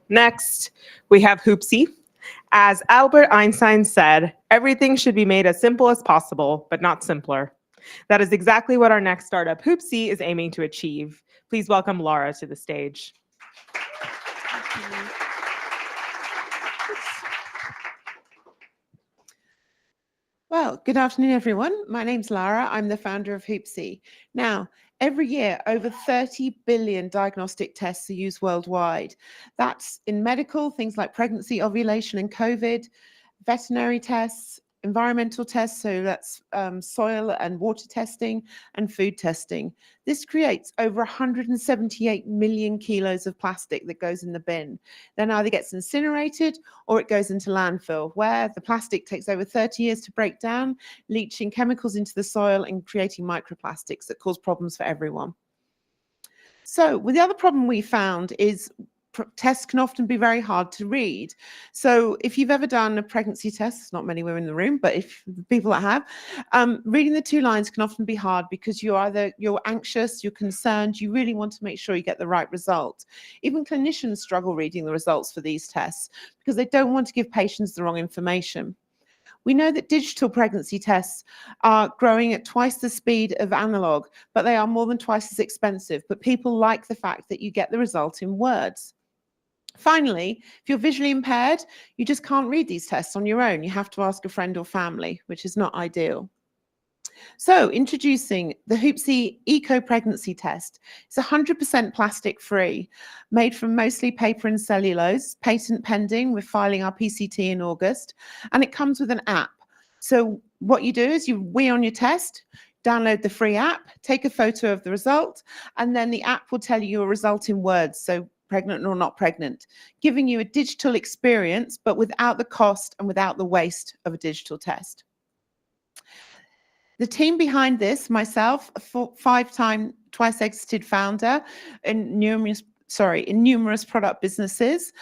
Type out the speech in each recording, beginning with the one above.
Next, we have Hoopsy. As Albert Einstein said, everything should be made as simple as possible, but not simpler. That is exactly what our next startup, Hoopsy, is aiming to achieve. Please welcome Lara to the stage. Well, good afternoon, everyone. My name's Lara. I'm the founder of Hoopsy. Now, every year, over 30 billion diagnostic tests are used worldwide. That's in medical, things like pregnancy, ovulation, and COVID, veterinary tests, environmental tests, so that's soil and water testing, and food testing. This creates over 178 million kilos of plastic that goes in the bin. Then either gets incinerated or it goes into landfill, where the plastic takes over 30 years to break down, leaching chemicals into the soil and creating microplastics that cause problems for everyone. So, the other problem we found is tests can often be very hard to read. So if you've ever done a pregnancy test, there's not many women in the room, but if people that have, reading the two lines can often be hard because you're anxious, you're concerned, you really want to make sure you get the right result. Even clinicians struggle reading the results for these tests because they don't want to give patients the wrong information. We know that digital pregnancy tests are growing at twice the speed of analog, but they are more than twice as expensive. But people like the fact that you get the result in words. Finally, if you're visually impaired, you just can't read these tests on your own. You have to ask a friend or family, which is not ideal. So introducing the Hoopsy Eco Pregnancy Test. It's 100% plastic free, made from mostly paper and cellulose, patent pending. We're filing our PCT in August, and it comes with an app. So what you do is you wee on your test, download the free app, take a photo of the result, and then the app will tell you your result in words. So pregnant or not pregnant, giving you a digital experience, but without the cost and without the waste of a digital test. The team behind this, myself, a five-time, twice exited founder in numerous product businesses.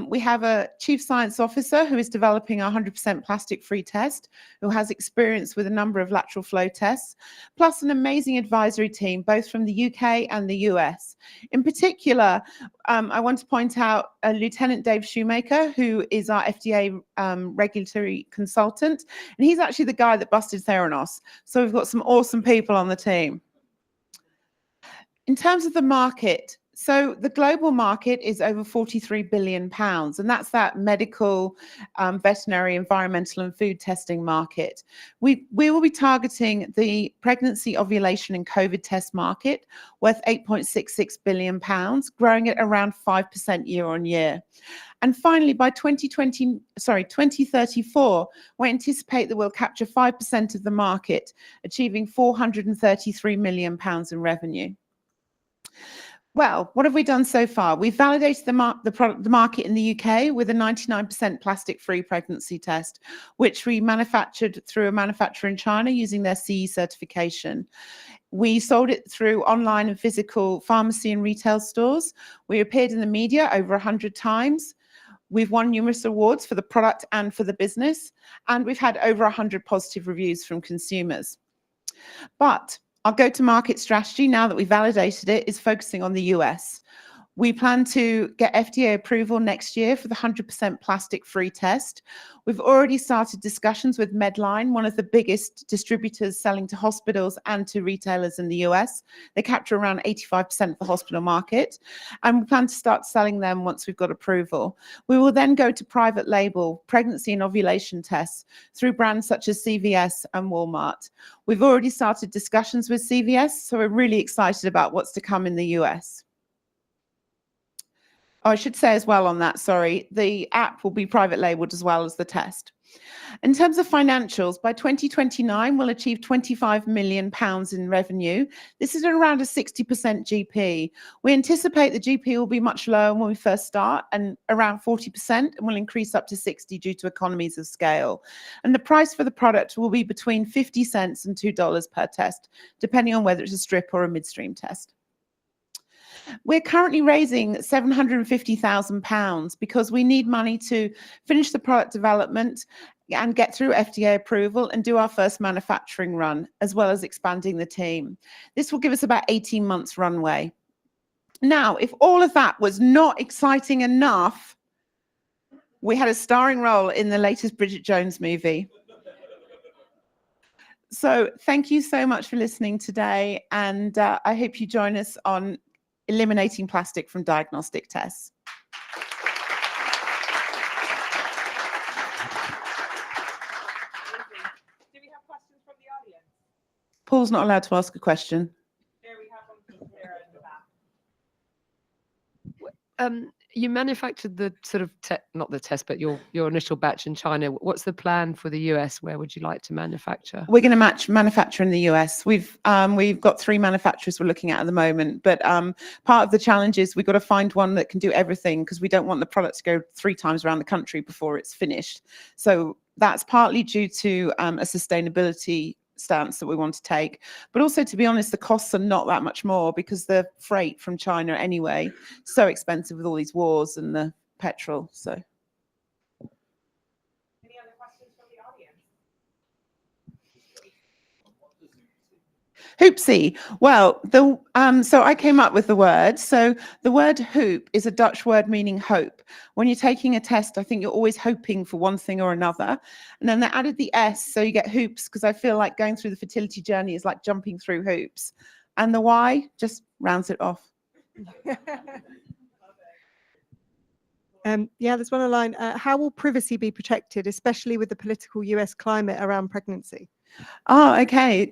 We have a chief science officer who is developing our 100% plastic-free test, who has experience with a number of lateral flow tests, plus an amazing advisory team, both from the UK and the US. In particular, I want to point out Lieutenant Dave Shoemaker, who is our FDA regulatory consultant, and he's actually the guy that busted Theranos. So we've got some awesome people on the team. In terms of the market, so the global market is over 43 billion pounds, and that's that medical, veterinary, environmental, and food testing market. We will be targeting the pregnancy, ovulation, and COVID test market, worth 8.66 billion pounds, growing at around 5% year on year. And finally, by 2034, we anticipate that we'll capture 5% of the market, achieving 433 million pounds in revenue. Well, what have we done so far? We've validated the market in the UK with a 99% plastic-free pregnancy test, which we manufactured through a manufacturer in China using their CE certification. We sold it through online and physical pharmacy and retail stores. We appeared in the media over 100 times. We've won numerous awards for the product and for the business, and we've had over 100 positive reviews from consumers. But our go-to-market strategy, now that we've validated it, is focusing on the US. We plan to get FDA approval next year for the 100% plastic-free test. We've already started discussions with Medline, one of the biggest distributors selling to hospitals and to retailers in the US. They capture around 85% of the hospital market, and we plan to start selling them once we've got approval. We will then go to private label pregnancy and ovulation tests through brands such as CVS and Walmart. We've already started discussions with CVS, so we're really excited about what's to come in the US. Oh, I should say as well on that, sorry, the app will be private labeled as well as the test. In terms of financials, by 2029, we'll achieve 25 million pounds in revenue. This is around a 60% GP. We anticipate the GP will be much lower when we first start, and around 40%, and will increase up to 60 due to economies of scale. And the price for the product will be between 50 cents and $2 per test, depending on whether it's a strip or a midstream test. We're currently raising £750,000 because we need money to finish the product development and get through FDA approval and do our first manufacturing run, as well as expanding the team. This will give us about 18 months runway. Now, if all of that was not exciting enough, we had a starring role in the latest Bridget Jones movie. So thank you so much for listening today, and I hope you join us on eliminating plastic from diagnostic tests. Do we have questions from the audience? Paul's not allowed to ask a question. There we have one from Sarah in the back. You manufactured the sort of not the test, but your initial batch in China. What's the plan for the US? Where would you like to manufacture? We're going to manufacture in the US. We've got 3 manufacturers we're looking at the moment, but part of the challenge is we've got to find one that can do everything, because we don't want the product to go 3 times around the country before it's finished. So that's partly due to a sustainability stance that we want to take, but also, to be honest, the costs are not that much more, because the freight from China anyway so expensive with all these wars and the petrol. So Any other questions from the audience? Hoopsy. Well, so I came up with the word. So the word hoop is a Dutch word meaning hope. When you're taking a test, I think you're always hoping for one thing or another. And then they added the S, so you get hoops, because I feel like going through the fertility journey is like jumping through hoops. And the Y just rounds it off. Yeah, there's one online. How will privacy be protected, especially with the political US climate around pregnancy? Oh, okay.